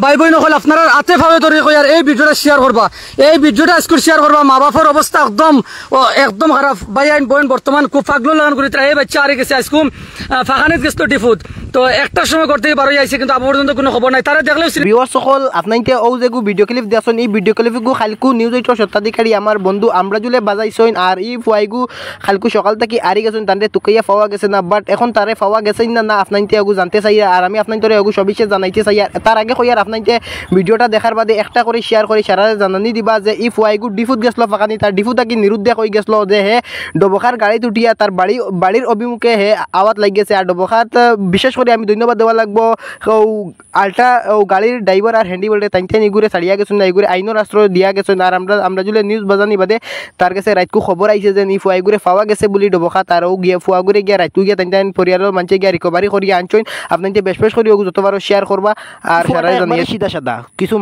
ভাই বোন হল আপনারা আতে ভাবে ধরে কইয়ার এই ভিডিওটা শেয়ার করবা, এই ভিডিওটা স্কুল শেয়ার করবা। মা বাবার অবস্থা একদম খারাপ। ভাই আইন বোন বর্তমান খুব পাগল লাগান করে এই বাচ্চা আরে গেছে আজকুম ফাঁকানিত গেছিল ডিফুত, তো একটার সময় করতে বারোই আইছে কিন্তু আব পর্যন্ত কোনো খবর নাই। তারা দেখলেও ভিউয়ার সকল আপনাইতে ও যেগু ভিডিও ক্লিপ দিয়াছেন এই ভিডিও ক্লিপগু খালকু নিউজ এইটর সত্তাধিকারী আমার বন্ধু আমরাজুলে বাজাইছেন আর এই ফুয়াইগু খালকু সকাল থেকে আরি গেছেন তান্ডে তুকাইয়া পাওয়া গেছে না, বাট এখন তারে পাওয়া গেছেন না না আপনাইতে এগু জানতে চাই আর আমি আপনাইতে এগু সবিশেষ জানাইতে চাই। তার আগে কইয়ার আপনাইতে ভিডিওটা দেখার বাদে একটা করে শেয়ার করে সারা জানানি দিবা যে এই ফুয়াইগু ডিফুত গেছিল ফাঁকানি, তার ডিফুত কি নিরুদ্ধে কই গেছিল যে হে ডবখার গাড়ি উঠিয়া তার বাড়ির অভিমুখে হে আওয়াত লাগ গেছে। আর ডবখাত বিশেষ করে আমি ধন্যবাদ দেওয়া লাগবো আলটা গাড়ির ড্রাইভার আর হ্যান্ডিবেল্টে তাইতে নিগুরে ছাড়িয়া গেছেন না, এগুলো আইনের আশ্রয় দিয়া গেছেন। আর আমরা যদি নিউজ বাজানি বাদে তার কাছে রাইতকু খবর আইছে যে নি ফুয়াইগুড়ে পাওয়া গেছে বলি ডবখা তারও গিয়ে ফুয়াগুড়ে গিয়া রাইতু গিয়া তাই পরিবারের মানুষে গিয়া রিকভারি করিয়া আনছেন। আপনাকে বেশ বেশ করি যতবারও শেয়ার করবা আর সারা জানিয়ে সিধা সাদা কিছু